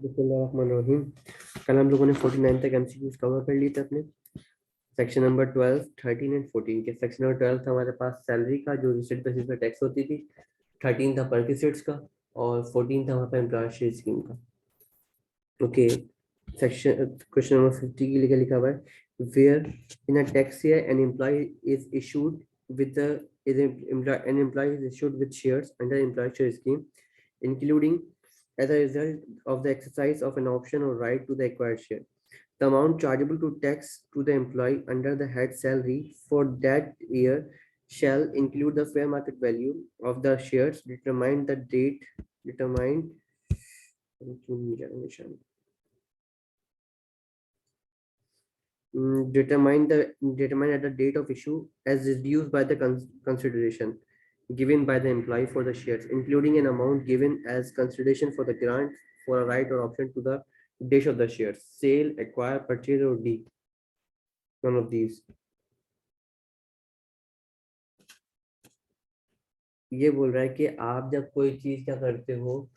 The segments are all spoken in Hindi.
बिस्मिल्लाहिर्रहमानिर्रहीम। कल हम लोगों ने 49 तक एमसीक्यूज कवर कर लिए थे अपने सेक्शन नंबर 12, 13 एंड 14 के। सेक्शन नंबर 12 था हमारे पास सैलरी का, जो रिसिट बेसिस पे टैक्स होती थी। 13 था परकिसिट्स का, और 14 था वहाँ पे एम्प्लॉयर शेयर स्कीम का। ओके, सेक्शन क्वेश्चन नंबर 50 के लिए लिखा हुआ है, where in a tax year an employ is issued with an employee is issued with shares under employee share scheme, including as a result of the exercise of an option or right to the acquired share. The amount chargeable to tax to the employee under the head salary for that year shall include the fair market value of the shares determined determined at the date of issue as reduced by the consideration given by the employee for the shares, including an amount given as consideration for the grant for a right or option to the dash of the shares, sale, acquire, purchase, or D. None of these. ये बोल रहा है कि आप जब कोई चीज क्या करते हो,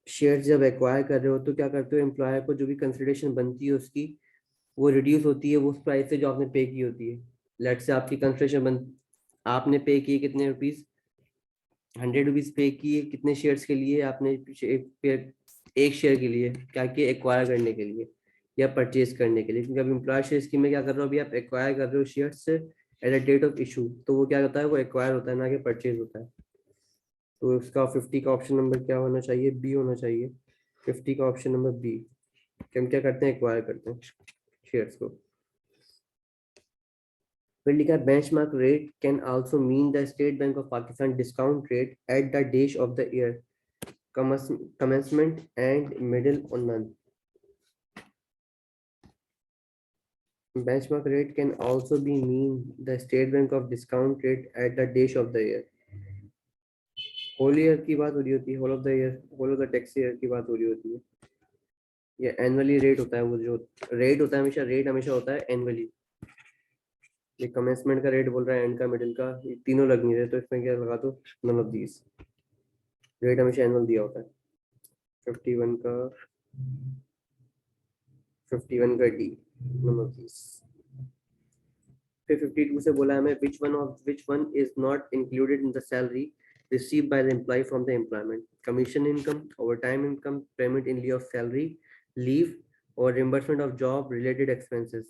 शेयर जब एक्वायर कर रहे हो तो क्या करते हो, एम्प्लॉयर को जो भी कंसिडरेशन बनती है उसकी, वो रिड्यूस होती है वो उस प्राइस से जो आपने पे की होती है। लेट से आपकी कंसिडरेशन बन, आपने पे किए कितने रुपीज, 100 रुपीज पे किए कितने शेयर्स के लिए आपने, एक शेयर के लिए क्या किया, एक्वायर करने के लिए या परचेज करने के लिए। क्योंकि अब एम्प्लॉयर शेयर स्कीम में क्या कर रहे हो, अभी आप एक्वायर कर रहे हो शेयर से at the date of issue, तो वो क्या होता है, वो एक्वायर होता है ना कि परचेज होता है। तो इसका 50 का ऑप्शन नंबर क्या होना चाहिए, बी होना चाहिए। 50 का ऑप्शन नंबर बी, हम क्या करते हैं, एक्वायर करते हैं शेयर्स को। फिर लिखा है benchmark rate can also mean the State Bank of Pakistan discount rate at the date of the year, commencement and middle or none. Benchmark rate can also be mean the state bank of discount rate at the date of the year. Whole year की बात हो रही होती है, whole of the year, whole of the tax year की बात हो रही होती है। ये एनुअली रेट होता है, वो जो रेट होता है हमेशा, रेट हमेशा होता है एनुअली। ये कमेंसमेंट का रेट बोल रहा है, एंड का, मिडिल का, ये तीनों लग नहीं रहे, तो इसमें क्या लगा दो, नन ऑफ दीज। रेट हमेशा एनुअल दिया होता है। 51 का, 51 का डी, नन ऑफ दीज। फिर 52 से बोला हमें which one is not included in the salary received by the employee from the employment, commission income, overtime income, payment in lieu of salary, leave, or reimbursement of job related expenses।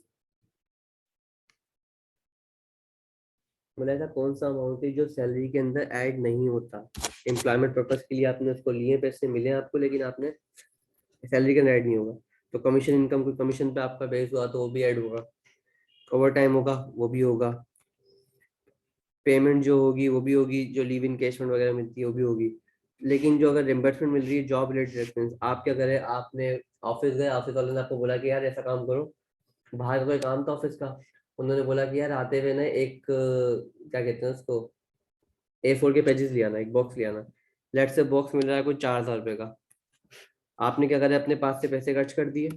बोला ऐसा कौन सा अमाउंट है जो सैलरी के अंदर ऐड नहीं होता, एम्प्लॉयमेंट पर्पस के लिए आपने उसको लिए, पैसे मिले आपको, लेकिन आपने सैलरी के अंदर ऐड नहीं होगा। तो कमीशन इनकम, कोई कमीशन पे आपका बेस हुआ तो वो भी ऐड होगा, ओवर टाइम होगा वो भी होगा, पेमेंट जो होगी वो भी होगी, जो लीव इनकेशमेंट वगैरह मिलती है वो भी होगी। लेकिन जो अगर रिम्बर्समेंट मिल रही है जॉब रिलेटेड एक्सपेंस, आप क्या करें, आपने ऑफिस गए, ऑफिस वाले ने आपको बोला कि यार ऐसा काम करो, बाहर का कोई काम था ऑफिस का, उन्होंने बोला कि यार आते हुए ना एक क्या कहते हैं उसको, A4 के पेजेस ले आना, एक बॉक्स ले आना। लेट से बॉक्स मिल रहा है कोई 4,000 रुपए का, आपने क्या करें, अपने पास से पैसे खर्च कर दिए।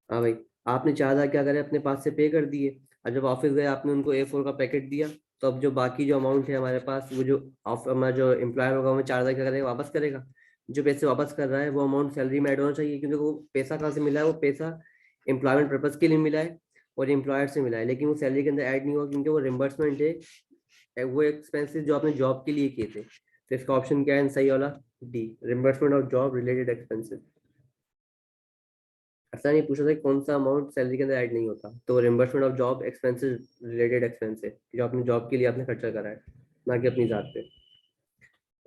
हाँ भाई, आपने 4,000 क्या करे, अपने पास से पे कर दिए, और जब ऑफिस गए आपने उनको A4 का पैकेट दिया, तो अब जो बाकी जो अमाउंट है हमारे पास, वो जो हमारा जो एम्प्लॉयर होगा वो 4,000 क्या करेगा, वापस करेगा। जो पैसे वापस कर रहा है वो अमाउंट सैलरी में ऐड होना चाहिए, क्योंकि वो पैसा कहाँ से मिला है, वो पैसा एम्प्लॉयमेंट पर्पज के लिए मिला है और एम्प्लॉयर से मिला है, लेकिन वो सैलरी के अंदर ऐड नहीं होगा, क्योंकि वो रिम्बर्समेंट है, वो एक्सपेंसेस जो आपने जॉब के लिए किए थे। तो इसका ऑप्शन क्या है सही वाला, D, reimbursement of job related expenses. ऐसा नहीं पूछा था कि कौन सा अमाउंट सैलरी के अंदर ऐड नहीं होता, तो reimbursement of job expenses related expense है, जो आपने जॉब के लिए आपने खर्चा करा है, ना कि अपनी जात पे।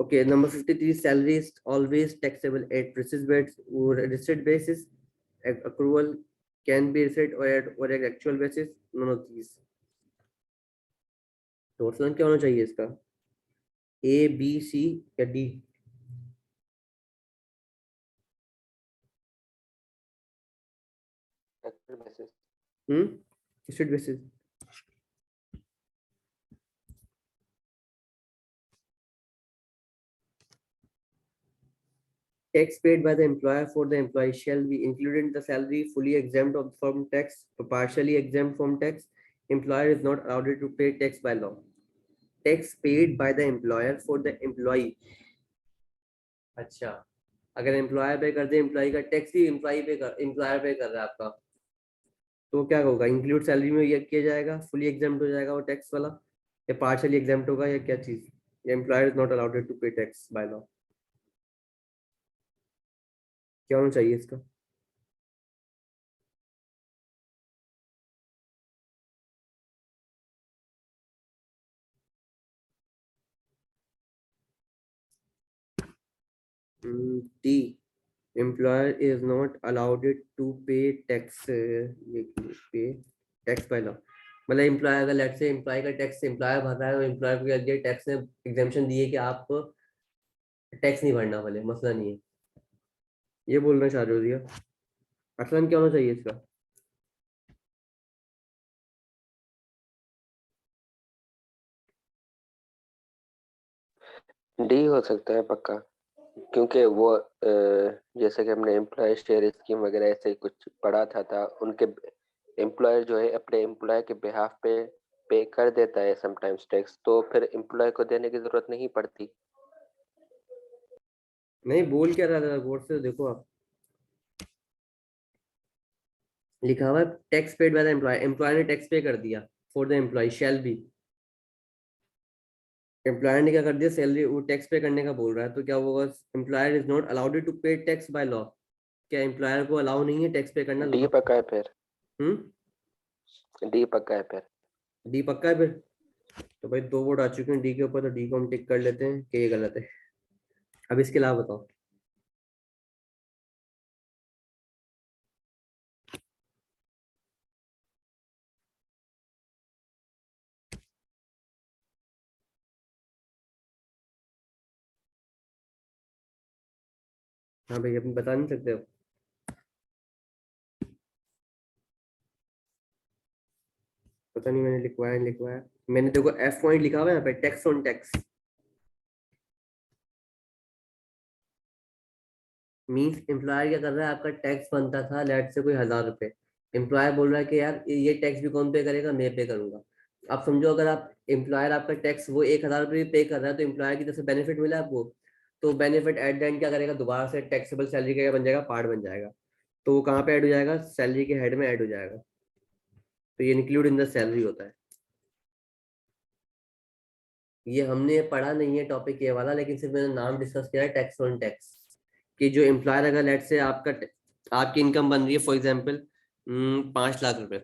Okay, number 53, salary is always taxable at receipt basis, accrual can be reset or at actual basis, none of these। तो ऑप्शन क्या होना चाहिए इसका, ए बी सी या D. Receipt basis. Tax paid by the employer for the employee shall be included in the salary, fully exempt from tax, partially exempt from tax, employer is not allowed to pay tax by law, tax paid by the employer for the employee. अच्छा, अगर एम्प्लॉयर पे कर दे, एम्प्लॉय का टैक्स भी एम्प्लॉयर पे कर रहा है आपका, तो क्या होगा, इंक्लूड सैलरी में ये किया जाएगा, फुली एग्जाम्प्ट हो जाएगा वो टैक्स वाला, या पार्शियली एग्जाम्प्ट होगा, या क्या चीज, या employer is not allowed to pay tax by law, क्या होना चाहिए इसका? D, employer is not allowed to pay tax, ये पे टैक्स बाय लॉ, मतलब एम्प्लॉयर, अगर लेट से एम्प्लॉय का टैक्स एम्प्लॉयर भर रहा है, और एम्प्लॉयर को दिया टैक्स ने एग्जाम्पशन दी है कि आप टैक्स नहीं भरना, वाले मसला नहीं है, ये बोलना चाह रहे हो दिया, असलन क्या होना चाहिए इसका? डी हो सकता है पक्का, क्योंकि वो जैसे कि हमने एम्प्लॉय शेयर स्कीम वगैरह ऐसे ही कुछ पढ़ा था उनके एम्प्लॉयर जो है अपने एम्प्लॉय के बिहाफ पे कर देता है समटाइम्स टैक्स, तो फिर एम्प्लॉय को देने की जरूरत नहीं पड़ती। नहीं, बोल क्या रहा था गौर से देखो आप, लिखा हुआ है tax paid by the employee, employee ने टैक्स पे कर दिया, for the employee shall be, employer ने क्या कर दिया, सैलरी वो टैक्स पे करने का बोल रहा है, तो क्या वो employer is not allowed to pay tax by law, क्या एम्प्लॉयर को अलाउ नहीं है टैक्स पे करना डी लॉ? पक्का है फिर, हम्म, डी पक्का है फिर। डी पक्का है फिर? तो भाई 2 वोट आ चुके हैं डी के ऊपर, तो डी को हम टिक कर लेते हैं कि ये गलत है। अब इसके अलावा बताओ। हाँ भाई, अपनी बता नहीं सकते हो? पता नहीं, मैंने लिखवाया नहीं लिखवाया, मैंने देखो एफ पॉइंट लिखा हुआ है यहाँ पे, tax on tax, means employer क्या कर रहा है, आपका टैक्स बनता था लेट से कोई 1,000 रुपए, एम्प्लॉयर बोल रहा है कि यार ये टैक्स भी कौन पे करेगा, मैं पे करूंगा। आप समझो, अगर आप एम्प्लॉयर आपका टैक्स वो 1,000 रुपये पे कर रहा है, तो एम्प्लॉयर की तरफ से बेनिफिट मिला आपको, तो बेनिफिट एट द एंड क्या करेगा, दोबारा से टैक्सेबल सैलरी का क्या बन जाएगा, पार्ट बन जाएगा, तो वो कहाँ पे ऐड हो जाएगा, सैलरी के हेड में ऐड हो जाएगा, तो ये इंक्लूड इन द सैलरी होता है। ये हमने पढ़ा नहीं है टॉपिक ये वाला, लेकिन सिर्फ मैंने नाम डिस्कस किया है, टैक्स ऑन टैक्स, कि जो एम्प्लॉयर अगर लेट से आपकी इनकम बन रही है फॉर एग्जाम्पल 5 लाख रुपए,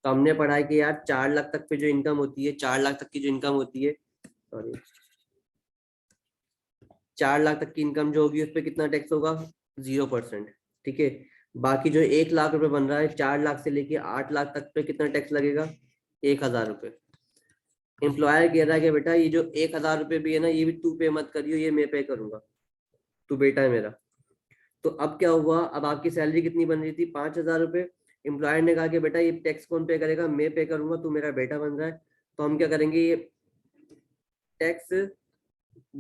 तो हमने पढ़ा है कि यार 4 लाख तक पे जो इनकम होती है, 4 लाख तक की जो इनकम होती है, सॉरी, 4 लाख तक की इनकम जो होगी उस पर कितना टैक्स होगा, 0%। ठीक है, बाकी जो 1 लाख रुपए बन रहा है 4 लाख से लेके 8 लाख तक पे कितना टैक्स लगेगा, 1,000 रुपए। एम्प्लॉयर कह रहा है कि बेटा ये जो 1,000 रुपए भी है ना, ये भी तू पे मत करियो, ये मैं पे करूंगा, तू बेटा है मेरा। तो अब क्या हुआ, अब आपकी सैलरी कितनी बन रही थी, 5,000 रुपए, एम्प्लॉयर ने कहा कि बेटा ये टैक्स कौन पे करेगा, मैं पे करूंगा, तू मेरा बेटा बन रहा है, तो हम क्या करेंगे, ये टैक्स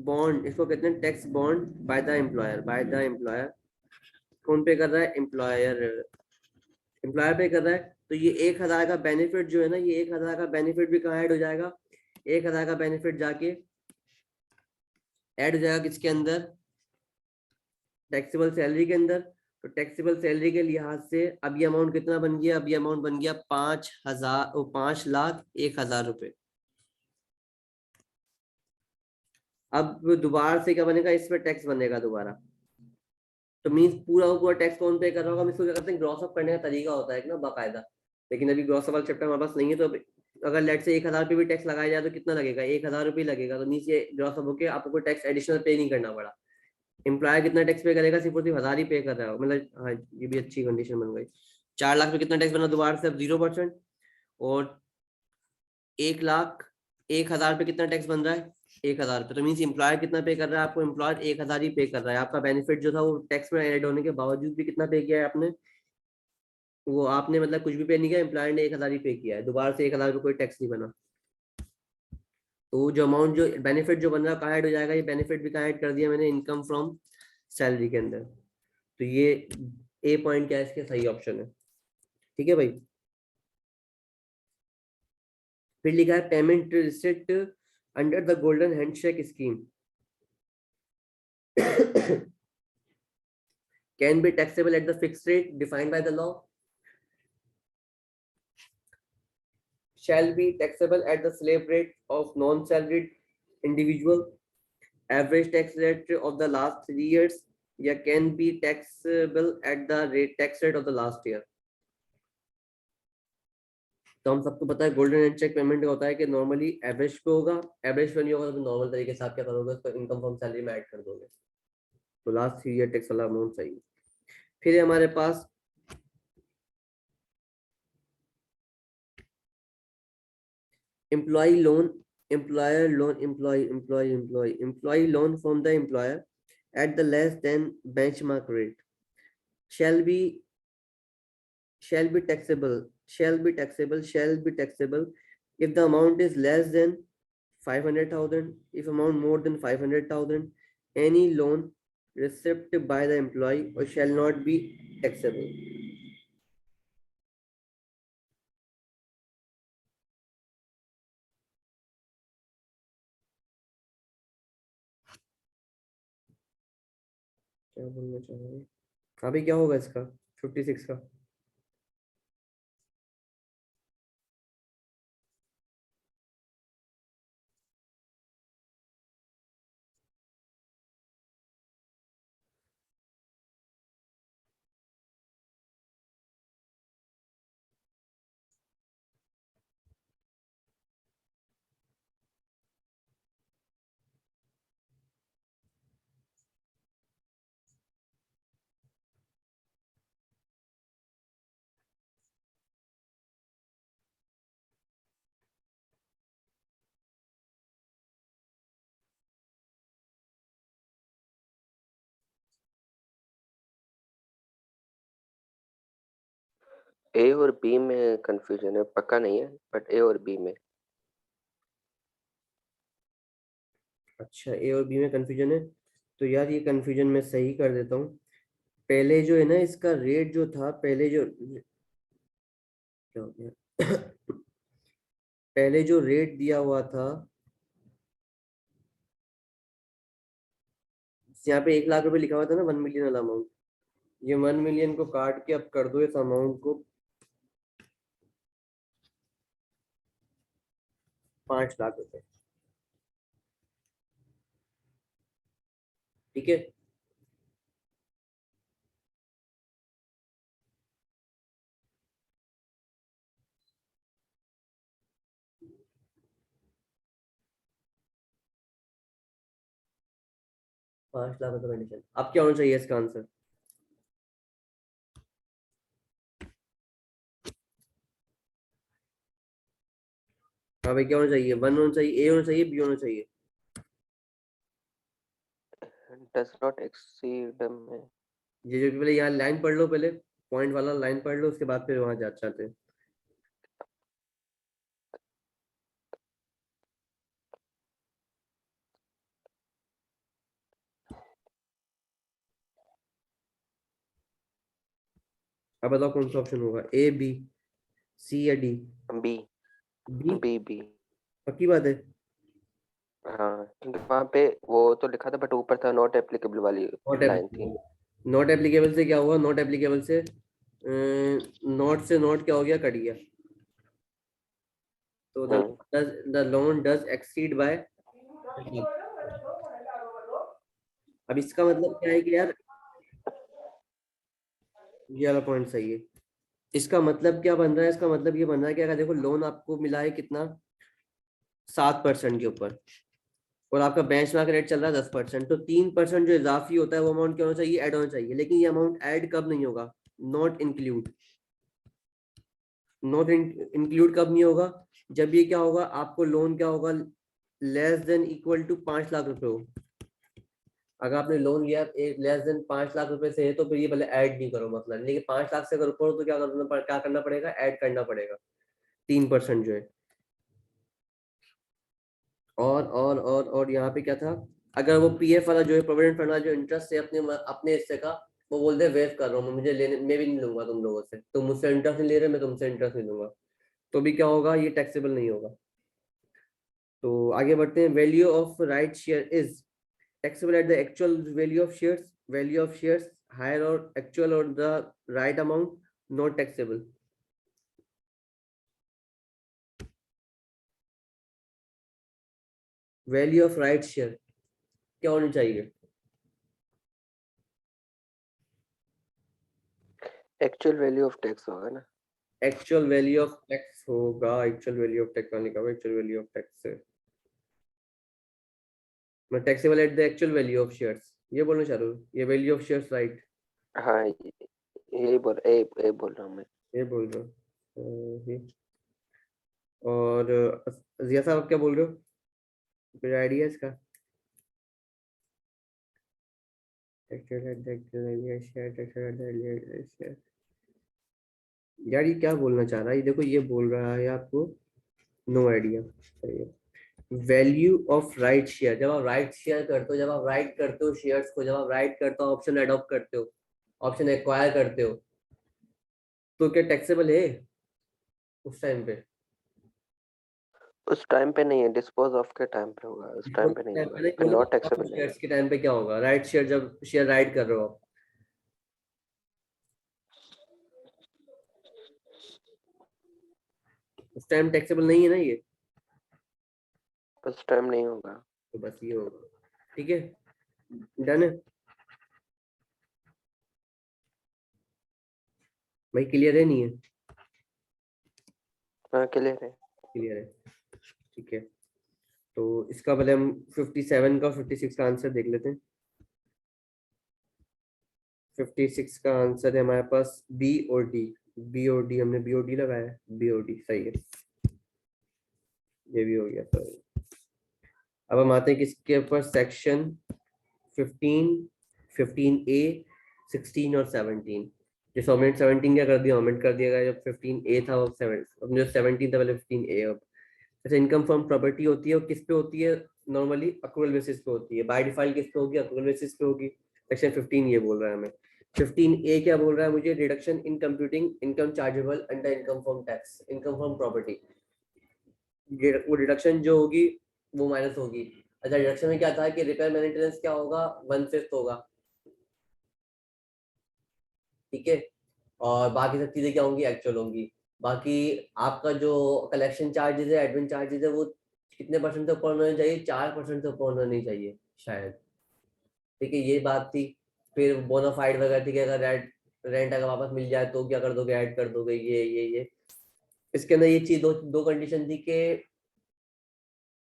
बॉन्ड, इसको कहते हैं tax bond by the employer, bye the employer, कौन पे कर रहा है, एम्प्लॉयर, एम्प्लॉयर पे कर रहा है, तो ये 1,000 का बेनिफिट जो है ना, ये 1,000 का बेनिफिट भी कहाँ ऐड हो जाएगा, 1,000 का बेनिफिट जाके ऐड हो जाएगा किसके अंदर, टैक्सेबल सैलरी के अंदर। तो टैक्सेबल सैलरी के लिहाज से अब ये अमाउंट कितना बन गया, अब ये अमाउंट बन गया 5,01,000 रुपए। अब दोबारा से क्या बनेगा, इस पे टैक्स बनेगा दोबारा, तो मीन्स पूरा का पूरा टैक्स कौन पे कर रहा होगा, हम इसको क्या करते हैं, ग्रॉस अप करने का तरीका होता है एक ना बाकायदा, लेकिन अभी ग्रॉस अप वाला चैप्टर हमारे पास नहीं है, तो अगर लेट से 1,000 पे भी टैक्स लगाया जाए तो कितना लगेगा, 1,000 रुपये लगेगा, तो मीन्स ये ग्रॉस अप होकर आपको कोई टैक्स एडिशनल पे नहीं करना पड़ा। एम्प्लॉयर कितना टैक्स पे करेगा, सिर्फ और सिर्फ 1,000 ही पे कर रहा है, मतलब हाँ, ये भी अच्छी कंडीशन बन गई। 4 लाख पे कितना टैक्स बना दोबारा से, अब 0%, और 1,01,000 पे कितना टैक्स बन रहा है, 1,000 पे, तो मीन्स एम्प्लॉयर कितना पे कर रहा है आपको, एम्प्लॉयर 1,000 ही पे कर रहा है, आपका बेनिफिट जो था वो टैक्स में ऐड होने के बावजूद भी कितना पे किया है आपने, वो आपने मतलब कुछ भी पे नहीं किया, एम्प्लॉयर ने 1,000 ही पे किया है, दोबारा से 1,000 पे कोई टैक्स नहीं बना। तो जो अमाउंट जो बेनिफिट जो बन रहा है कहाँ ऐड हो जाएगा, ये बेनिफिट भी कहाँ ऐड कर दिया मैंने, इनकम फ्रॉम सैलरी के अंदर। तो ये ए पॉइंट क्या है इसके, सही ऑप्शन है। ठीक है भाई। फिर लिखा है payment receipt under the golden handshake scheme can be taxable at the fixed rate defined by the law, shall be taxable at the slave rate of non-salaried individual, average tax rate of the last 3 years, या can be taxable at the tax rate of the last year. तो हम सबको पता है गोल्डन हैंडशेक पेमेंट का होता है कि नॉर्मली एवरेज पे होगा, एवरेज पे नहीं होगा तो नॉर्मल तरीके से आप क्या करोगे, उसको इनकम फ्रॉम सैलरी में ऐड कर दोगे, तो लास्ट 3 ईयर टैक्स वाला अमाउंट चाहिए। फिर हमारे पास employee loan, employer loan, employee loan from the employer at the less than benchmark rate shall be taxable if the amount is less than 500,000, if amount more than 500,000, any loan received by the employee or shall not be taxable. क्या बोलना चाहोगे अभी, क्या होगा इसका 56 का? ए और बी में कंफ्यूजन है, पक्का नहीं है, बट ए और बी में। अच्छा, ए और बी में कंफ्यूजन है, तो यार ये कंफ्यूजन मैं सही कर देता हूँ। पहले जो है ना इसका रेट जो था, पहले जो क्या हो गया पहले जो रेट दिया हुआ था, यहाँ पे 1 लाख रुपए लिखा हुआ था ना, 1 मिलियन वाला अमाउंट, ये 1 मिलियन को काट के अब कर दो इस अमाउंट को 5 लाख रुपए, ठीक है। पांच लाख रुपए कंडीशन, अब क्या होना चाहिए इसका आंसर? हाँ भाई, क्या होना चाहिए? 1 होना चाहिए, ए होना चाहिए, बी होना चाहिए? डज नॉट एक्सीड में। ये जो पहले यहाँ लाइन पढ़ लो, पहले पॉइंट वाला लाइन पढ़ लो, उसके बाद फिर वहां जाते हैं। अब बताओ कौन सा ऑप्शन होगा, ए, बी, सी या D? B. B? B B. पक्की बात है? हाँ, क्योंकि वहां पे वो तो लिखा था, बट ऊपर था नॉट एप्लीकेबल वाली नॉट लाइन थी। एप्लीकेबल, नॉट एप्लीकेबल से क्या हुआ? नॉट एप्लीकेबल से नॉट से नॉट क्या हो गया? कट गया। तो the loan does exceed by, अब इसका मतलब क्या है कि यार ये वाला पॉइंट सही है। इसका मतलब क्या बन रहा है? इसका मतलब ये बन रहा है कि अगर देखो लोन आपको मिला है कितना, 7% के ऊपर, और आपका बेंचमार्क रेट चल रहा है 10%, तो 3% जो इजाफी होता है वो अमाउंट क्या होना चाहिए? ऐड होना चाहिए। लेकिन ये अमाउंट ऐड कब नहीं होगा? नॉट इंक्लूड, नॉट इंक्लूड कब नहीं होगा? जब ये क्या होगा, आपको लोन क्या होगा, less than equal to 5 lakh रुपए हो। अगर आपने लोन लिया लेस देन 5 लाख रुपए से है तो फिर ये भले ऐड नहीं करो मतलब, लेकिन 5 लाख से अगर ऊपर हो तो क्या करना पड़ेगा? ऐड करना पड़ेगा 3% जो है। और यहाँ पे क्या था, अगर वो पीएफ वाला जो है, प्रोविडेंट फंड वाला जो इंटरेस्ट है अपने अपने हिस्से का, वो बोलते हैं वेव कर रहा हूँ, मुझे लेने, मैं भी नहीं लूंगा तुम लोगों से, तुम मुझसे इंटरेस्ट नहीं ले रहे, मैं तुमसे इंटरेस्ट नहीं लूंगा, तो भी क्या होगा? ये टैक्सेबल नहीं होगा। तो आगे बढ़ते हैं। Value of right share is taxable at the actual value of shares higher or actual or the right amount, not taxable. Value of right share क्या होनी चाहिए? एक्चुअल वैल्यू ऑफ टैक्स होगा ना। एक्चुअल वैल्यू ऑफ टैक्स होगा। एक्चुअल वैल्यू ऑफ टैक्स वाले का एक्चुअल वैल्यू ऑफ टैक्स है, मैं taxable at the actual value of shares ये बोलना चाह रहा हूँ। ये वैल्यू ऑफ शेयर्स राइट हाँ यही बोल रहा हूँ मैं। ये बोल रहा हूँ। और जिया साहब आप क्या बोल रहे हो? कोई आइडिया इसका? Taxable at the actual value of share, taxable at the value of share. यार ये क्या बोलना चाह रहा है? ये देखो ये बोल रहा है आपको नो आइडिया। सही है। वैल्यू ऑफ राइट शेयर, जब आप राइट शेयर करते हो, जब आप राइट करते हो शेयर्स को, जब आप राइट करते हो ऑप्शन अडॉप्ट करते हो, ऑप्शन एक्वायर करते हो, तो क्या टैक्सेबल है उस टाइम पे? उस टाइम पे नहीं है, डिस्पोज ऑफ के टाइम पे होगा, उस टाइम पे नहीं होगा, फिर नॉट टैक्सेबल नहीं है। शेयर्स के टाइम पे क्या होगा? राइट शेयर, जब शेयर राइट कर रहे हो आप, उस टाइम टैक्सेबल नहीं है ना ये, उस टाइम नहीं होगा। तो बस ये होगा। ठीक है, डन है भाई? क्लियर है नहीं है? हाँ क्लियर है। क्लियर है, ठीक है। तो इसका पहले हम 57 का 56 का आंसर देख लेते हैं। 56 का आंसर है हमारे पास बी और डी। बी और डी, हमने बी और डी लगाया है, बी और डी सही है, ये भी हो गया सही। अब हम आते हैं किसके ऊपर? सेक्शन 15, 15A, 16 और 17। जैसे ओमेंट 17 क्या कर दिया? ओमेंट कर दिया गया, जब 15A था वो 7, अब जो 17 था पहले 15A। अब जैसे इनकम फ्रॉम प्रॉपर्टी होती है, वो किस पे होती है? नॉर्मली अक्रूवल बेसिस पे होती है। बाय डिफॉल्ट किस पे होगी? अक्रूवल बेसिस पे होगी। सेक्शन 15 ये बोल रहा है हमें। 15A क्या बोल रहा है मुझे? Reduction in computing income chargeable under income from tax, income from property. वो डिडक्शन जो होगी वो माइनस होगी। अच्छा, डिडक्शन में क्या था कि रिपेयर मेंटेनेंस क्या होगा? 1/5 होगा, ठीक है। और बाकी सब चीजें क्या होंगी? एक्चुअल होंगी। बाकी आपका जो कलेक्शन चार्जेस है, एडमिन चार्जेस है, वो कितने परसेंट से ऊपर होने चाहिए? 4% से ऊपर होना नहीं चाहिए शायद, ठीक है, ये बात थी। फिर बोनाफाइड वगैरह थी कि अगर रेंट रेंट अगर वापस मिल जाए तो क्या कर दोगे? ऐड कर दोगे, ये इसके अंदर ये चीज, दो दो कंडीशन थी कि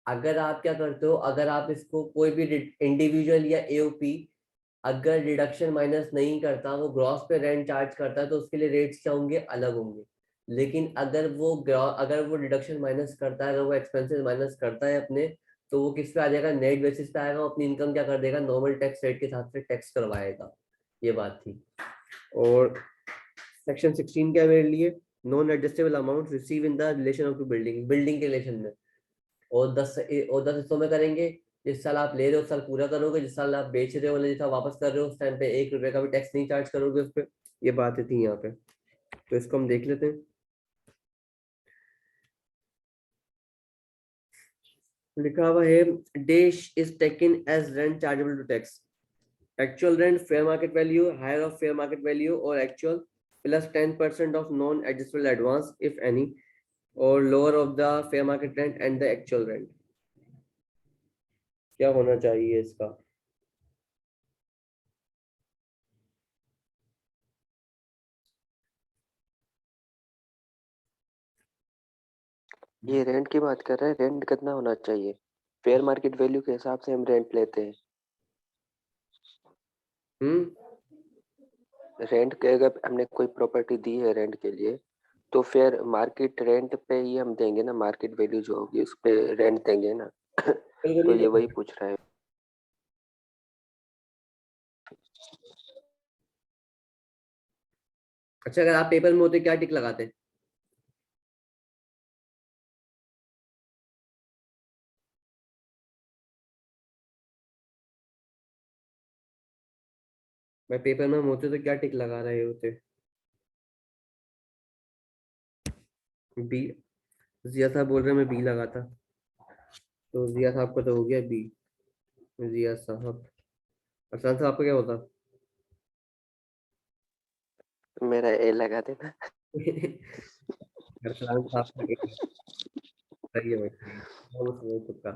अगर आप क्या करते हो, अगर आप इसको कोई भी इंडिविजुअल या एओपी अगर डिडक्शन माइनस नहीं करता, वो ग्रॉस पे रेंट चार्ज करता है, तो उसके लिए रेट्स क्या होंगे? अलग होंगे। लेकिन अगर वो डिडक्शन माइनस करता है, अगर वो एक्सपेंसेस माइनस करता है अपने, तो वो किस पे आ जाएगा? नेट बेसिस पे आएगा। वो अपनी इनकम क्या कर देगा? नॉर्मल टैक्स रेट के हिसाब से टैक्स करवाएगा। ये बात थी। और सेक्शन 16 क्या है मेरे लिए? Non adjustable amount received in the relation of to building, building के रिलेशन में। और 10 हिस्सों में करेंगे। जिस साल आप ले रहे हो उस साल पूरा करोगे, जिस साल आप बेच रहे हो मतलब जिस साल वापस कर रहे हो उस टाइम पे 1 रुपए का भी टैक्स नहीं चार्ज करोगे उस पर। ये बातें थी यहाँ पे, तो इसको हम देख लेते हैं। लिखा हुआ है dash is taken as rent chargeable to tax. Actual rent, fair market value, higher of fair market value और actual plus 10% of non adjustable advance if any, और lower of the fair market rent and the actual rent. क्या होना चाहिए इसका? ये रेंट की बात कर रहे हैं, रेंट कितना होना चाहिए? फेयर मार्केट वैल्यू के हिसाब से हम रेंट लेते हैं। हम्म रेंट के अगर हमने कोई प्रॉपर्टी दी है रेंट के लिए, तो फिर मार्केट रेंट पे ही हम देंगे ना, मार्केट वैल्यू जो होगी उस पे रेंट देंगे ना। बिल्कुल तो नहीं ये वही देंगे। पूछ रहा है। अच्छा, अगर आप पेपर में होते क्या टिक लगाते? मैं पेपर में हम होते तो क्या टिक लगा रहे होते? बी। जिया साहब बोल रहे हैं मैं बी लगाता। तो जिया साहब का तो हो गया बी, जिया साहब। अरसान साहब आपका क्या होता? मेरा ए लगा देना। अरसान साहब का A, सही है भाई, सही है। बहुत सही तुक्का।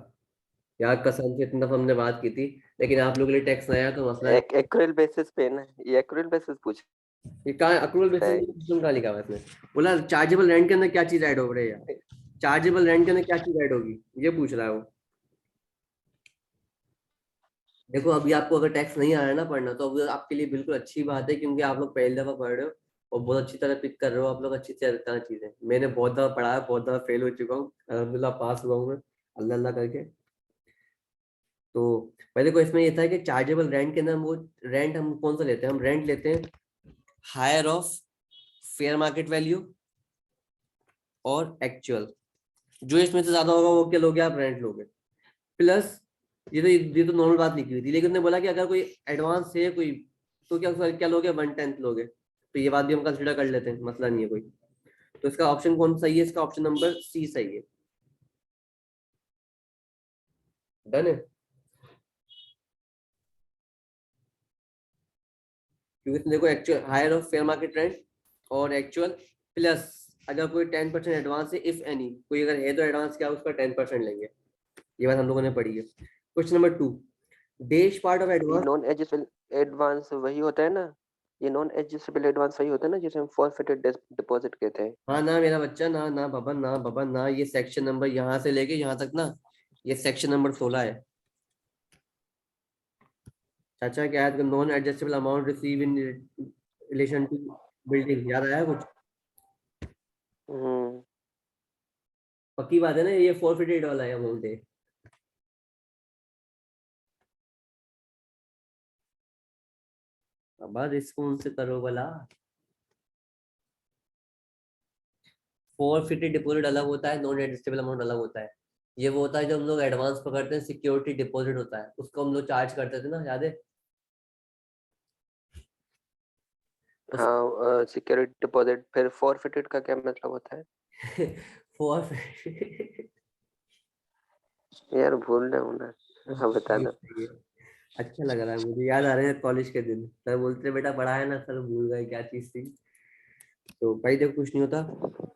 यार कसम से इतना तो हमने बात की थी, लेकिन आप लोगों के लिए टैक्स नया है तो मसला है। एक एक्यूरेल बेसिस पे ना, ये एक्यूरेल बेसिस पूछ ये कहाँ अक्रूवल रहा बेसिस है। में सिस्टम कहाँ लिखा हुआ है इसमें? बोला चार्जेबल रेंट के अंदर क्या चीज ऐड हो रही है यार, चार्जेबल रेंट के अंदर क्या चीज ऐड होगी, ये पूछ रहा है वो। देखो अभी आपको अगर टैक्स नहीं आ रहा है ना पढ़ना, तो अब आपके लिए बिल्कुल अच्छी बात है, क्योंकि आप लोग पहली दफा पढ़ रहे हो और बहुत अच्छी तरह पिक कर रहे हो आप लोग, अच्छी तरह चीजें। मैंने बहुत दफा पढ़ा है, बहुत दफा फेल हो चुका हूँ, अल्हम्दुलिल्लाह पास हुआ हूँ मैं, अल्लाह अल्लाह करके। तो पहले को इसमें ये था कि चार्जेबल रेंट के अंदर हम वो रेंट हम कौन सा लेते हैं, हम रेंट लेते हैं higher of fair market value और एक्चुअल। जो इसमें से ज्यादा होगा वो क्या लोगे आप, रेंट लोगे। प्लस ये तो नॉर्मल बात लिखी हुई थी, लेकिन उसने बोला कि अगर कोई एडवांस है कोई, तो क्या क्या लोगे, 1/10 लोगे। तो ये बात भी हम कंसिडर कर लेते हैं, मसला नहीं है कोई। तो इसका ऑप्शन कौन सही है, इसका ऑप्शन नंबर सी सही है। डन है, क्योंकि इसमें देखो actual higher of fair market rent और एक्चुअल, प्लस अगर कोई 10% एडवांस है, इफ एनी, कोई अगर है तो एडवांस क्या उसका 10% लेंगे। ये बात हम लोगों ने पढ़ी है। Question number 2, dash part of ये एडवांस। नॉन एडजस्टेबल एडवांस वही होता है ना, ये नॉन एडजस्टेबल एडवांस वही होता है ना जिसे हम फॉरफिटेड डिपॉजिट कहते हैं। हाँ ना मेरा बच्चा, ना ना बाबा, ना बाबा ना, ये सेक्शन नंबर यहाँ से लेके यहाँ तक ना, ये सेक्शन नंबर 16 है। चाचा क्या है, non adjustable amount received in relation to building, याद आया कुछ? हम्म। पक्की बात है ना, ये फोरफिटेड वाला है अमाउंट है। बाबा रिस्पॉन्स करो भला। फोरफिटेड डिपॉजिट अलग होता है, नॉन एडजस्टेबल अमाउंट अलग होता है। ये वो होता है जब हम लोग एडवांस पकड़ते हैं, सिक्योरिटी डिपॉजिट होता है, उसको हम लोग चार्ज करते थे ना, याद है? उस हाँ, सिक्योरिटी डिपॉजिट, फिर फॉरफिटेड का क्या मतलब होता है? फोर यार भूल रहा हूँ ना। हाँ बता सही दो। सही है। अच्छा लग रहा है मुझे, याद आ रहे हैं कॉलेज के दिन, सर बोलते बेटा पढ़ा है ना, सर भूल गए क्या चीज थी। तो भाई देखो कुछ नहीं होता।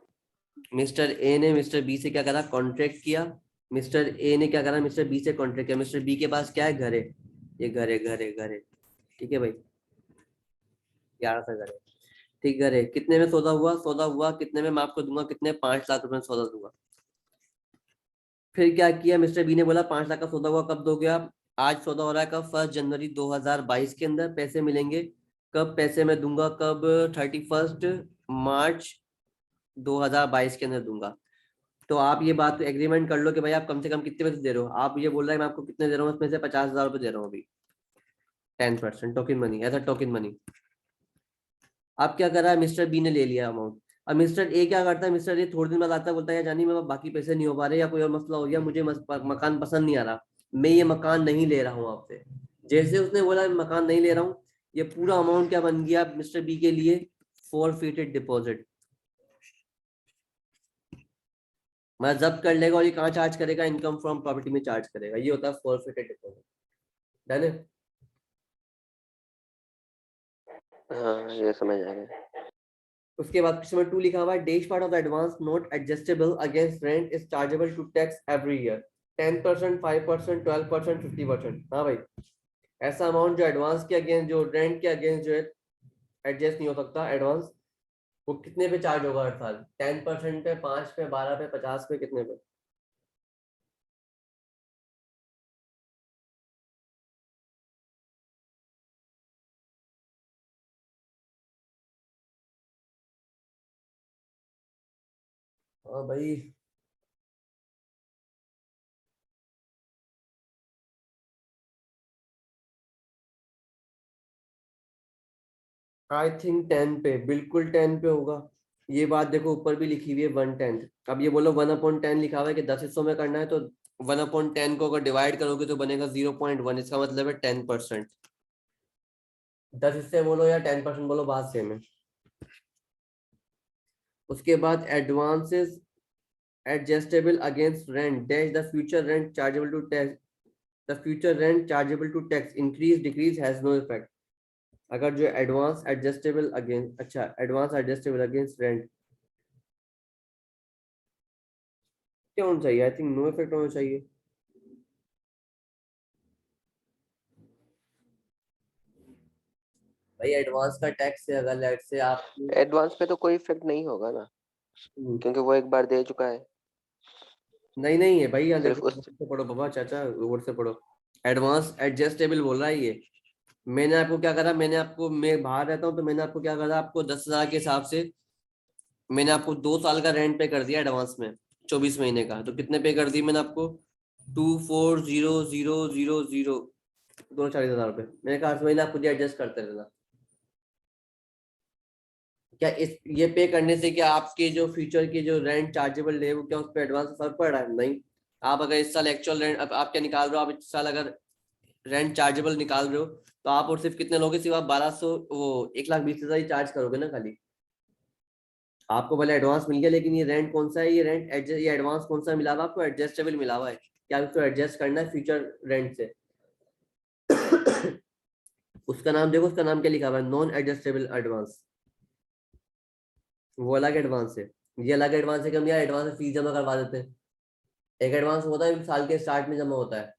मिस्टर ए ने मिस्टर बी से क्या करा, कॉन्ट्रैक्ट किया। मिस्टर ए ने क्या करा, मिस्टर बी से कॉन्ट्रैक्ट किया। मिस्टर बी के पास क्या है, घर है, ये घर है, घर है, घर है। ठीक है भाई, 11 घर है। ठीक, घर है। कितने में सौदा हुआ, सौदा हुआ कितने में, मैं आपको दूंगा कितने, 5 लाख रुपए में सौदा दूंगा। फिर क्या किया, मिस्टर बी ने बोला 5 लाख का सौदा हुआ, कब दोगे आप? आज सौदा हो रहा है कब, 1 जनवरी 2022 के अंदर पैसे मिलेंगे। कब पैसे मैं दूंगा, कब? 31 मार्च 2022 के अंदर दूंगा। तो आप ये बात एग्रीमेंट कर लो कि भाई आप कम से कम कितने पैसे दे रहे हो। आप ये बोल रहे हैं मैं आपको कितने दे रहा हूँ, उसमें से 50,000 रुपये दे रहा हूँ अभी, 10% टोकन मनी, ऐसा टोकन मनी। अब क्या कर रहा है, मिस्टर बी ने ले लिया अमाउंट। अब मिस्टर ए क्या करता है, मिस्टर ए थोड़े दिन बाद आता है, बोलता है यार जानी मेरे पास बाकी पैसे नहीं हो पा रहे, या कोई और मसला हो गया, मुझे मकान पसंद नहीं आ रहा, मैं ये मकान नहीं ले रहा हूँ आपसे। जैसे उसने बोला मैं मकान नहीं ले रहा हूँ, ये पूरा अमाउंट क्या बन गया मिस्टर बी के लिए, फॉरफिटेड डिपॉजिट। मतलब जब्त कर लेगा और ये कहाँ चार्ज करेगा, इनकम फ्रॉम प्रॉपर्टी में चार्ज करेगा। ये होता है फॉरफिटेड डिपॉजिट। डन है। हाँ ये समझ आ गया। उसके बाद क्वेश्चन नंबर 2 लिखा हुआ है, dash part of the advance not adjustable against rent is chargeable to tax every year, 10%, 5%, 12%, 50%। हाँ भाई, ऐसा अमाउंट जो एडवांस के अगेंस्ट, जो रेंट के अगेंस्ट जो है एडजस्ट नहीं हो सकता एडवांस, वो कितने पे चार्ज होगा हर साल, 10% पे, 5 पे, 12 पे, 50 पे, कितने पे? हाँ भाई, आई थिंक 10 पे, बिल्कुल 10 पे होगा। ये बात देखो ऊपर भी लिखी हुई है 1/10। अब ये बोलो 1/10 लिखा हुआ है कि 10 हिस्सों में करना है, तो 1/10 को अगर डिवाइड करोगे तो बनेगा 0.1, इसका मतलब है 10%। 10 हिस्से बोलो या 10% बोलो, बात सेम है। उसके बाद advances adjustable against rent dash the future rent chargeable to tax, the future rent chargeable to tax increase decrease has no effect. अगर जो एडवांस एडजस्टेबल अगेंस्ट, अच्छा एडवांस एडजस्टेबल अगेंस्ट रेंट क्या होना चाहिए? आई थिंक नो इफेक्ट होना चाहिए। भाई एडवांस का टैक्स है, अगर लेट से आप एडवांस पे तो कोई इफेक्ट नहीं होगा ना, क्योंकि वो एक बार दे चुका है। नहीं नहीं है भाई, यहाँ सिर्फ देखो उस से पढ़ो बाबा, चाचा ऊपर से पढ़ो। एडवांस एडजस्टेबल बोल रहा है ये। मैंने आपको क्या करा, मैंने आपको, मैं बाहर रहता हूँ तो मैंने आपको क्या करा, आपको 10,000 के हिसाब से मैंने आपको 2 साल का रेंट पे कर दिया एडवांस में, 24 महीने का। तो कितने पे कर दिए मैंने आपको? 24,000,000, दोनों 40,000 रुपए। मैंने कहा हर महीने आप खुद ही एडजस्ट करते रहना। क्या इस ये पे करने से क्या आपके जो फ्यूचर के जो रेंट चार्जेबल है वो क्या उस पर एडवांस फर्क पड़ रहा है? नहीं। आप अगर इस साल एक्चुअल रेंट आप क्या निकाल रहे हो, आप इस साल अगर रेंट चार्जेबल निकाल रहे हो तो आप और सिर्फ कितने लोगे, सिर्फ आप 1,200 वो 1,20,000 ही चार्ज करोगे ना खाली। आपको भले एडवांस मिल गया, लेकिन ये रेंट कौन सा है? ये रेंट एडजस्ट, ये एडवांस कौन सा मिला हुआ आपको? एडजस्टेबल मिला हुआ है। क्या उसको एडजस्ट करना है फ्यूचर रेंट से। उसका नाम देखो, उसका नाम क्या लिखा हुआ है? Non adjustable advance. वो अलग एडवांस है, ये अलग एडवांस है कि हम यार एडवांस में फीस जमा करवा देते हैं। एक एडवांस होता है साल के स्टार्ट में जमा होता है,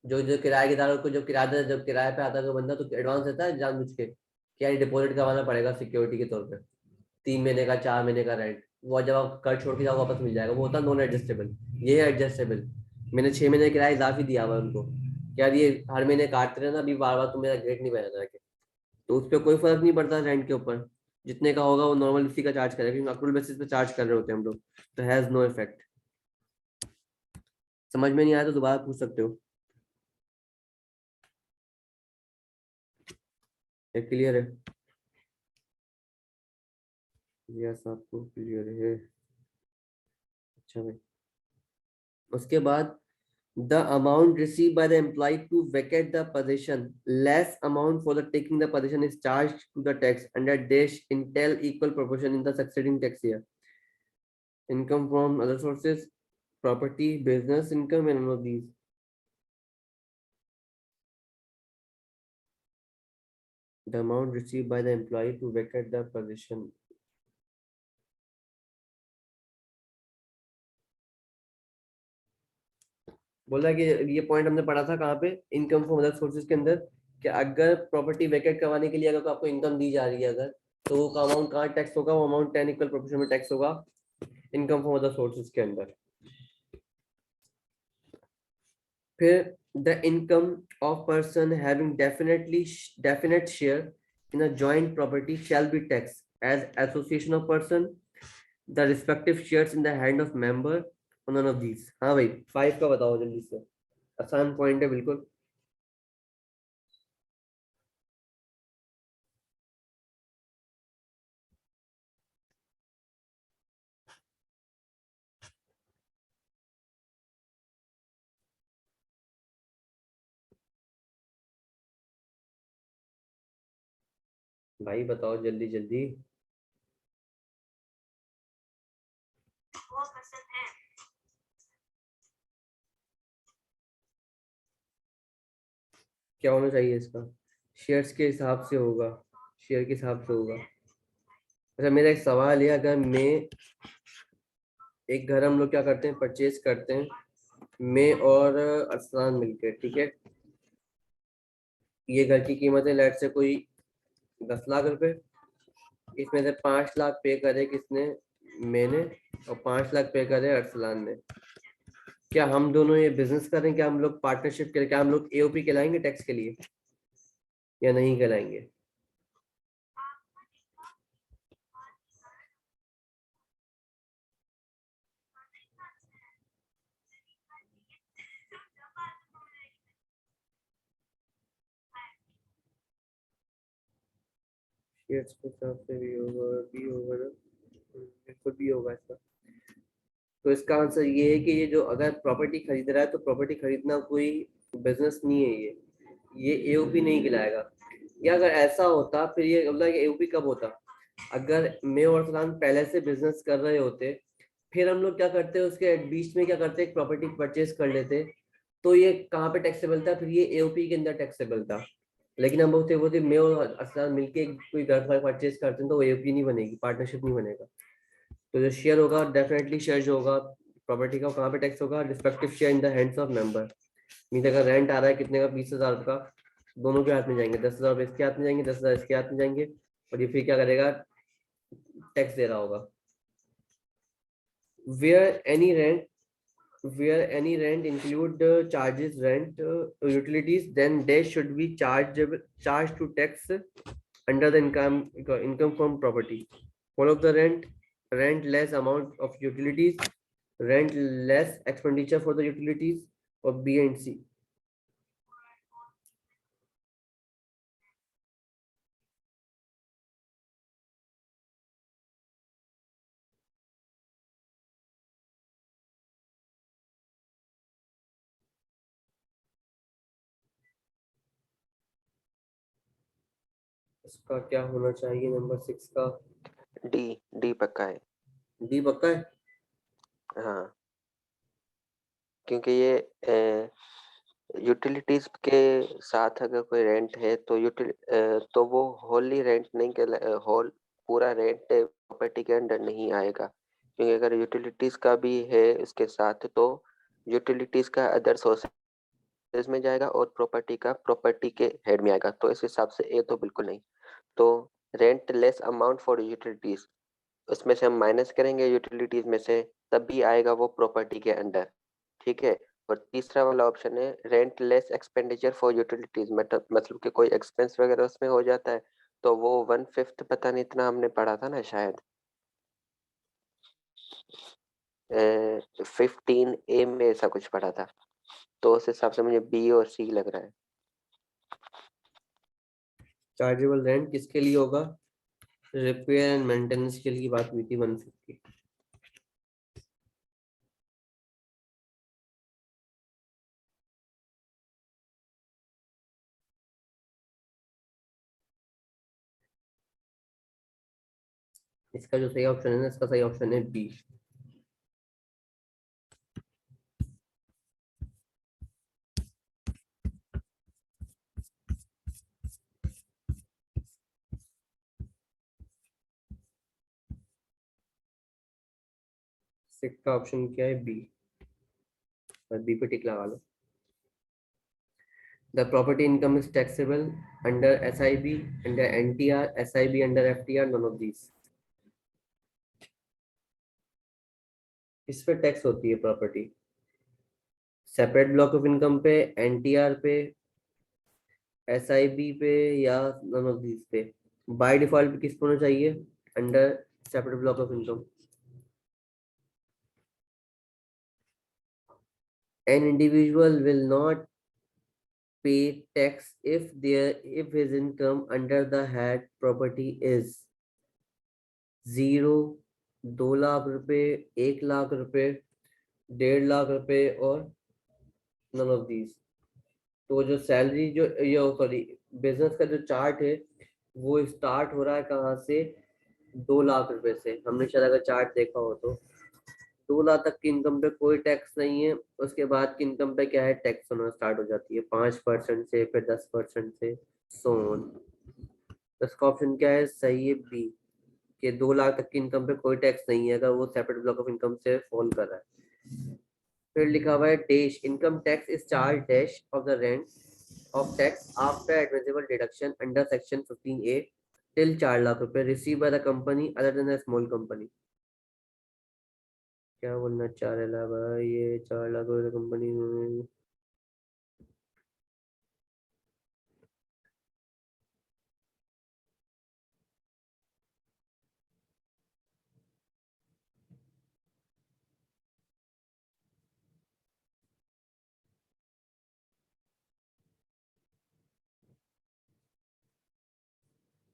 जो जो किराएदार को, जब किराया जब किराए पे आता है तो बंदा तो एडवांस देता है जानबूझ के, क्या डिपॉजिट करवाना पड़ेगा सिक्योरिटी के तौर पे, 3 महीने का 4 महीने का रेंट। वो जब आप कर छोड़ के जाओ वापस मिल जाएगा, वो होता है नॉन एडजस्टेबल। ये है एडजस्टेबल। मैंने 6 महीने किराया इजाफी दिया हुआ है उनको, यार ये हर महीने काटते रहना, अभी बार बार तुम मेरा गेट नहीं बजाना है। तो उस पर कोई फर्क नहीं पड़ता रेंट के ऊपर, जितने का होगा वो नॉर्मल उसी का चार्ज करेगा, क्योंकि अक्रूवल बेसिस पे चार्ज कर रहे होते हैं हम लोग। तो हैज नो इफेक्ट। समझ में नहीं आया तो दोबारा पूछ सकते हो। क्लियर है? यस, आपको क्लियर है? अच्छा भाई। उसके बाद the amount received by the employee to vacate the position, less amount for the taking the position is charged to the tax under dash intel equal proportion in the succeeding tax year. Income from other sources, property, business income, and all of these. The amount received by the employee to vacate the position. बोला कि ये पॉइंट हमने पढ़ा था कहाँ पे, इनकम फ्रॉम अदर सोर्सेज के अंदर, कि अगर प्रॉपर्टी वैकेट करवाने के लिए अगर तो आपको इनकम दी जा रही है अगर, तो वो अमाउंट कहाँ टैक्स होगा? वो अमाउंट 10 इक्वल प्रोपोर्शन में टैक्स होगा इनकम फ्रॉम अदर सोर्सेज के अंदर। फिर the income of person having definite share in a joint property shall be taxed as association of person, the respective shares in the hand of member, or none of these। हाँ भाई 5 का बताओ जल्दी से, आसान पॉइंट है बिल्कुल। भाई बताओ जल्दी जल्दी। क्या होना चाहिए इसका? शेयर्स के हिसाब से होगा, शेयर के हिसाब से होगा। अच्छा मेरा एक सवाल है, अगर मैं एक घर हम लोग क्या करते हैं, परचेज करते हैं, मैं और अरसलान मिलकर, ठीक है। ये घर की कीमत है लेट से कोई 10 लाख रुपए। इसमें से 5 लाख पे करे किसने? मैंने। और 5 लाख पे करे अरसलान ने। क्या हम दोनों ये बिजनेस करें? क्या हम लोग पार्टनरशिप करें? क्या हम लोग एओपी कहलाएंगे टैक्स के लिए या नहीं कहलाएंगे? शेयर्स के हिसाब से भी होगा ना, बिल्कुल भी होगा इसका। तो इसका आंसर ये है कि ये जो अगर प्रॉपर्टी खरीद रहा है तो प्रॉपर्टी खरीदना कोई बिजनेस नहीं है, ये एओपी नहीं कहलाएगा। या अगर ऐसा होता फिर ये मतलब एओपी कब होता? अगर मैं और सलाम पहले से बिजनेस कर रहे होते फिर हम लोग क्या करते हैं, उसके बीच में क्या करते हैं, प्रॉपर्टी परचेज कर लेते हैं, तो ये कहाँ पे टैक्सेबल था, फिर ये एओपी के अंदर टैक्सेबल था। लेकिन हम बोलते मैं और असलान मिलके कोई घर का परचेज करते हैं तो एओपी नहीं बनेगी, पार्टनरशिप नहीं बनेगा। तो जो शेयर होगा, डेफिनेटली शेयर जो होगा प्रॉपर्टी का, कहाँ पे टैक्स होगा, respective share in the hands of member. Mean अगर रेंट आ रहा है कितने का, 20,000 का, दोनों के हाथ में जाएंगे, 10,000 रुपये इसके हाथ में जाएंगे, 10,000 इसके हाथ में जाएंगे, और ये फिर क्या करेगा, टैक्स दे रहा होगा। Where any rent where any rent include charges, rent, utilities, then they should be charged to tax under the income from property. All of the rent less amount of utilities, rent less expenditure for the utilities of B and C. इसका क्या होना चाहिए नंबर 6 का? डी पक्का है। डी पक्का है। हाँ, क्योंकि ये यूटिलिटीज के साथ अगर कोई रेंट है तो तो वो होली रेंट नहीं कहला, होल पूरा रेंट प्रॉपर्टी के अंडर नहीं आएगा। क्योंकि अगर यूटिलिटीज का भी है इसके साथ तो यूटिलिटीज का अदर सोर्सेज में जाएगा और प्रॉपर्टी का प्रॉपर्टी के हेड में आएगा, तो इस हिसाब से ए तो बिल्कुल नहीं। तो rent less amount for utilities, उसमें से हम माइनस करेंगे यूटिलिटीज में से, तब भी आएगा वो प्रॉपर्टी के अंडर। ठीक है। और तीसरा वाला ऑप्शन है rent less expenditure for utilities, मतलब कि कोई एक्सपेंस वगैरह उसमें हो जाता है तो वो 1/5 पता नहीं इतना हमने पढ़ा था ना शायद 15A में ऐसा कुछ पढ़ा था, तो उस हिसाब से मुझे बी और सी लग रहा है। चार्जेबल रेंट किसके लिए होगा? रिपेयर एंड मेंटेनेंस के लिए बात हुई थी 150। इसका जो सही ऑप्शन है ना, इसका सही ऑप्शन है बी। सिक्स का ऑप्शन क्या है? बी। और बी पे टिक लगा लो। The property income is taxable under SIB, under NTR, SIB under FTR, none of these. किस पे टैक्स होती है property? Separate block of income पे, एनटीआर पे, एसआईबी पे, या नन ऑफ दीज पे? बाय डिफॉल्ट किस पे होना चाहिए? Under separate block of income. An individual will not pay tax if his income under the head property is 0, 2 lakh रुपए, 1 लाख रुपए, 1.5 लाख रुपए, और नन ऑफ दीज। तो जो सैलरी जो ये सॉरी बिजनेस का जो चार्ट है, वो स्टार्ट हो रहा है कहाँ से? 2 लाख रुपए से। हमने शायद अगर चार्ट देखा हो तो 2 लाख तक की इनकम पे कोई टैक्स नहीं है। उसके बाद की इनकम पे क्या है, टैक्स होना स्टार्ट हो जाती है 5% से, फिर 10% से, सो ऑन। इसका ऑप्शन क्या है? सही है बी, कि 2 लाख तक की इनकम पे कोई टैक्स नहीं है अगर वो सेपरेट ब्लॉक ऑफ इनकम से फॉल कर रहा है। फिर लिखा हुआ है dash income tax is charge dash of the rent of tax after admissible deduction under section 15A till 4 lakh रुपए receive by the company other than a small company. क्या बोलना चाह रहे ला भाई, ये 4 लाख रुपए कंपनी में?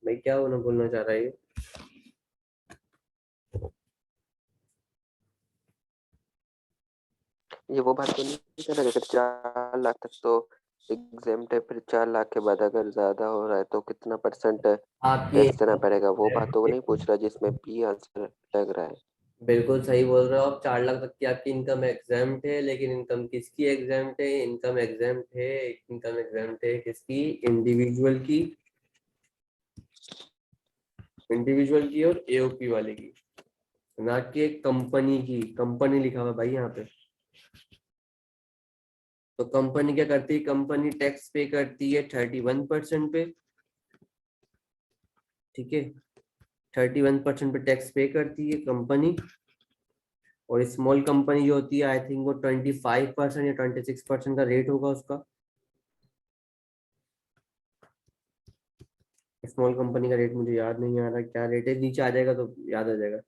भाई क्या होना बोलना चाह रहा है ये? ये वो बात तो नहीं कर रहा, अगर 4 लाख तक तो एग्जाम है, फिर 4 लाख के बाद अगर ज्यादा हो रहा है तो कितना परसेंट आपकी टैक्स देना पड़ेगा, वो बात तो वो नहीं पूछ रहा जिसमें बी आंसर लग रहा है। बिल्कुल सही बोल रहे हो आप। 4 लाख तक की आपकी इनकम एग्जाम्प्ट है, लेकिन इनकम किसकी एग्जाम्प्ट है? इनकम एग्जाम्प्ट है, इनकम एग्जाम्प्ट है किसकी? इंडिविजुअल की, इंडिविजुअल की और एओपी वाले की, ना कि एक कंपनी की। कंपनी लिखा हुआ है भाई यहाँ पे। तो कंपनी क्या करती है? कंपनी टैक्स पे करती है 31% पे, ठीक है, 31% पे टैक्स पे करती है कंपनी। और स्मॉल कंपनी जो होती है, आई थिंक वो 25% या 26% का रेट होगा उसका। स्मॉल कंपनी का रेट मुझे याद नहीं आ रहा क्या रेट है, नीचे आ जाएगा तो याद आ जाएगा।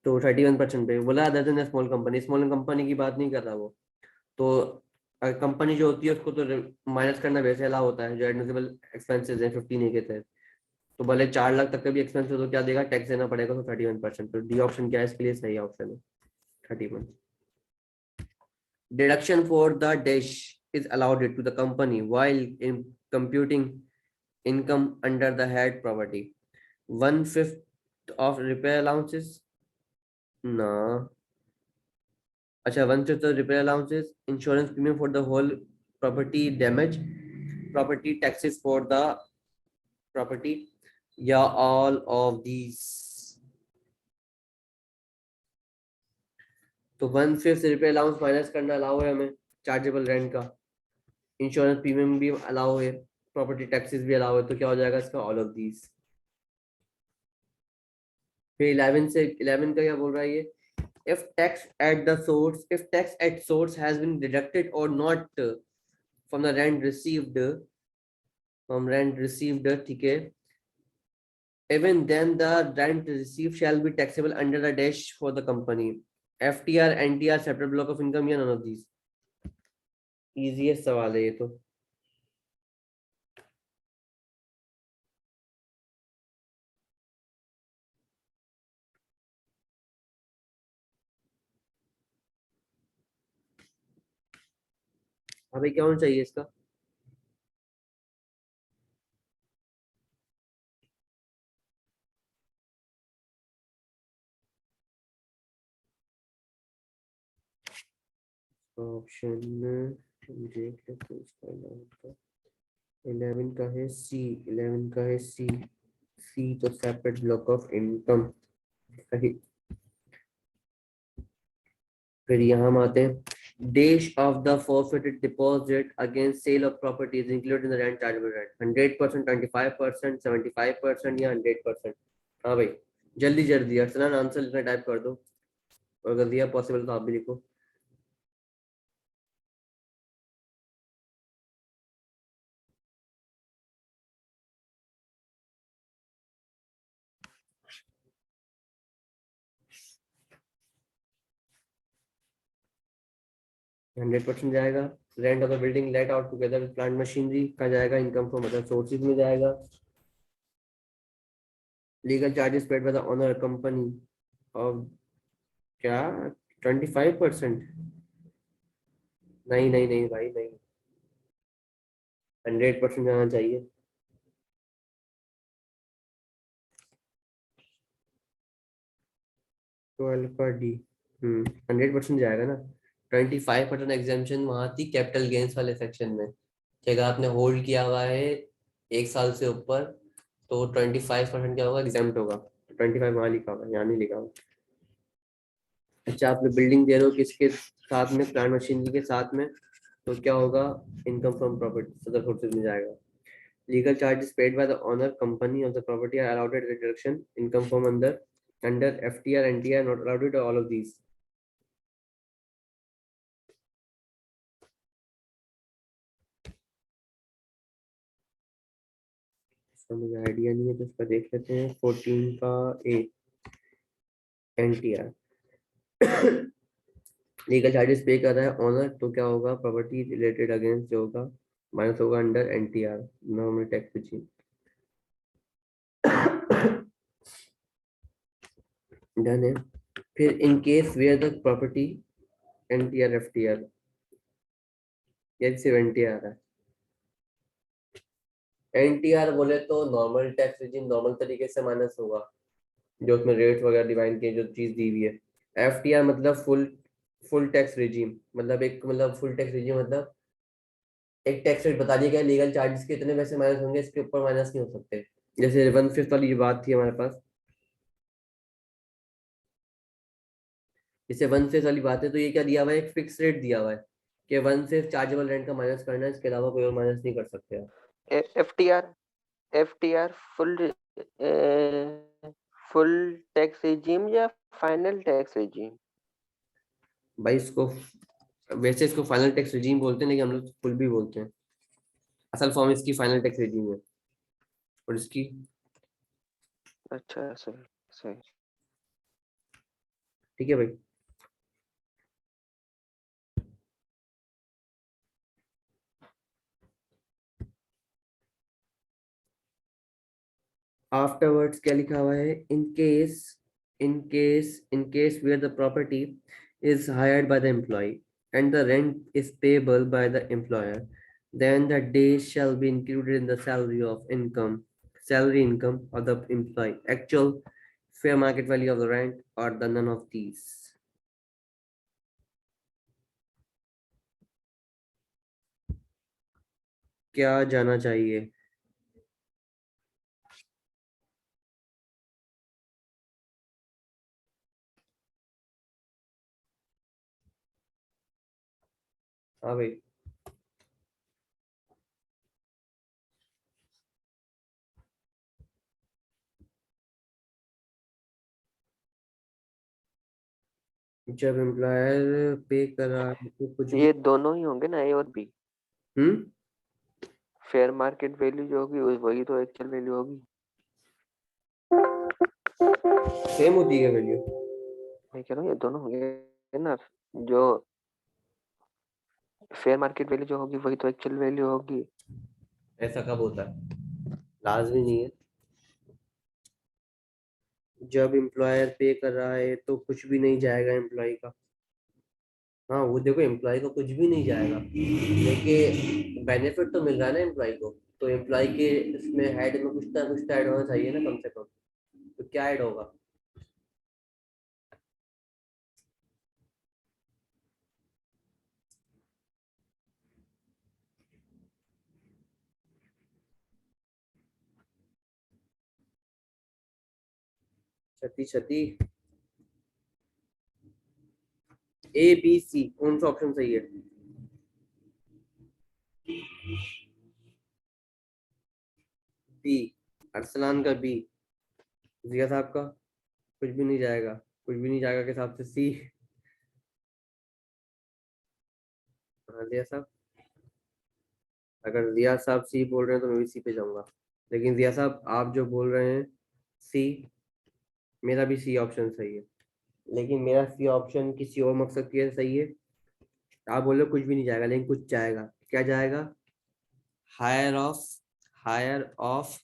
तो 31% पे बोला, other than small company, small company की बात नहीं कर रहा वो। तो कंपनी जो होती है उसको तो माइनस करना वैसे अलाउ होता है, जो एडमिसिबल एक्सपेंसेस है 15A के तहत। तो भले 4 लाख तक का भी एक्सपेंस हो तो क्या देगा? टैक्स देना पड़ेगा, तो 31%। तो डी ऑप्शन क्या है इसके लिए? सही ऑप्शन है 31। Deduction for the dash is allowed to the company while in computing income under the head property. 1/5 of repair allowances? No. अच्छा, 1/5 of repair allowances, insurance premium for the whole property damage, property taxes for the property, या all of these? तो 1/5 रिपेयर अलाउंस माइनस करना अलाउ है हमें, चार्जेबल रेंट का, इंश्योरेंस प्रीमियम भी अलाउ है, प्रॉपर्टी टैक्सेस भी अलाउ है। तो क्या हो जाएगा इसका? All of these. फिर 11 से 11 का क्या बोल रहा है ये? If tax at the source, if tax at source has been deducted और not from the rent received, from rent received, ठीक है, even then the rent received shall be taxable under the dash for the company, FTR NTR separate block of income, या none of these? इजीएस्ट सवाल है ये तो। अभी क्या होना चाहिए इसका? ऑप्शन देख लेते हैं इसका। 11 का है सी, 11 का है सी। सी तो सेपरेट ब्लॉक ऑफ इनकम सही। फिर यहाँ हम आते हैं, dash of the forfeited deposit against sale of property is included in the rent chargeable rent, 100%, 25%, 75% या 100%? हाँ भाई, जल्दी जल्दी अर्चना आंसर लिखना टाइप कर दो, और अगर दिया पॉसिबल तो आप भी लिखो। 100% जाएगा। Rent of the building let out together with plant machinery का जाएगा, इनकम फ्रॉम अदर सोर्सेज में जाएगा। Legal charges paid by the owner company of, क्या 25%? नहीं नहीं नहीं भाई नहीं, 100% जाना चाहिए। 12 का डी, 100% जाएगा ना। 25% एग्जामेशन वहां थी कैपिटल गेन्स वाले सेक्शन में, कि अगर आपने होल्ड किया हुआ है 1 साल से ऊपर, तो 25% क्या होगा? एग्जाम्प्ट होगा। 25 वहां लिखा हुआ है, यहाँ नहीं लिखा हुआ। अच्छा, आप बिल्डिंग दे रहे हो किसके साथ में? प्लांट मशीनरी के साथ में, तो क्या होगा? Income from property other sources में जाएगा। Legal charges paid by the owner company of the property are allowed at deduction income from under FTR NTR not allowed at all of these. इसका मुझे आइडिया नहीं है, तो इसका देख लेते हैं। 14 का ए, NTR। लीगल चार्जेस पे कर रहा है ऑनर, तो क्या होगा? प्रॉपर्टी रिलेटेड अगेंस्ट जो होगा माइनस होगा under NTR, normal tax regime. Done है। फिर in case where the property NTR FTR, या सिर्फ NTR है? NTR बोले तो नॉर्मल टैक्स रिजीम, नॉर्मल तरीके से माइनस होगा, जो उसमें रेट वगैरह डिवाइन की जो चीज दी हुई है। FTR मतलब फुल टैक्स रिजीम, मतलब एक मतलब फुल टैक्स रिजीम मतलब एक टैक्स रेट बता दिया गया, लीगल चार्जेस के इतने पैसे माइनस होंगे, इसके ऊपर माइनस नहीं हो सकते। जैसे 1/5 वाली बात थी हमारे पास, जैसे 1/5 वाली बात है, तो ये क्या दिया हुआ है, एक फिक्स रेट दिया हुआ है कि 1/5 चार्जेबल रेंट का माइनस करना है, इसके अलावा कोई और माइनस नहीं कर सकते आप। एफटीआर फुल टैक्स रिजीम या फाइनल टैक्स रिजीम? भाई इसको, वैसे इसको फाइनल टैक्स रिजीम बोलते हैं, लेकिन हम लोग फुल भी बोलते हैं। असल फॉर्म इसकी फाइनल टैक्स रिजीम है, और इसकी, अच्छा, सही सही। ठीक है भाई। आफ्टरवर्ड्स क्या लिखा हुआ है, in case where the property is hired by the employee and the rent is payable by the employer, then the days shall be included in the salary income of the employee, actual fair market value of the rent, or the none of these. क्या जाना चाहिए? हाँ भाई। जब एम्प्लॉयर पे कर रहा है तो कुछ भी। ये दोनों ही होंगे ना, ए और बी? हम्म। फेयर मार्केट वैल्यू जो होगी वही तो एक्चुअल वैल्यू होगी। सेम होती है वैल्यू? मैं कह रहा हूँ ये दोनों होंगे ना। जो फेयर मार्केट वैल्यू जो होगी वही तो एक्चुअल वैल्यू होगी। ऐसा कब होता है? लाजमी नहीं है। जब एम्प्लॉयर पे कर रहा है तो कुछ भी नहीं जाएगा एम्प्लॉय का। हाँ वो देखो, एम्प्लॉय को कुछ भी नहीं जाएगा, लेकिन बेनिफिट तो मिल रहा है ना एम्प्लॉय को, तो एम्प्लॉय के इसमें हेड में कुछ तो ऐड होना चाहिए ना कम से कम। तो क्या ऐड होगा? छती छती, ABC कौन सा ऑप्शन सही है? बी, अरसलान का बी। जिया साहब का कुछ भी नहीं जाएगा, कुछ भी नहीं जाएगा के हिसाब से सी। हाँ जिया साहब, अगर जिया साहब सी बोल रहे हैं तो मैं भी सी पे जाऊंगा, लेकिन जिया साहब आप जो बोल रहे हैं सी, मेरा भी सी ऑप्शन सही है, लेकिन मेरा सी ऑप्शन किसी और मकसद के लिए सही है। आप बोल रहे हो कुछ भी नहीं जाएगा, लेकिन कुछ जाएगा, क्या जाएगा? Higher of higher of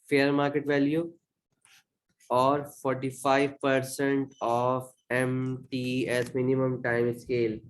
fair market value और 45% of MTS minimum time scale.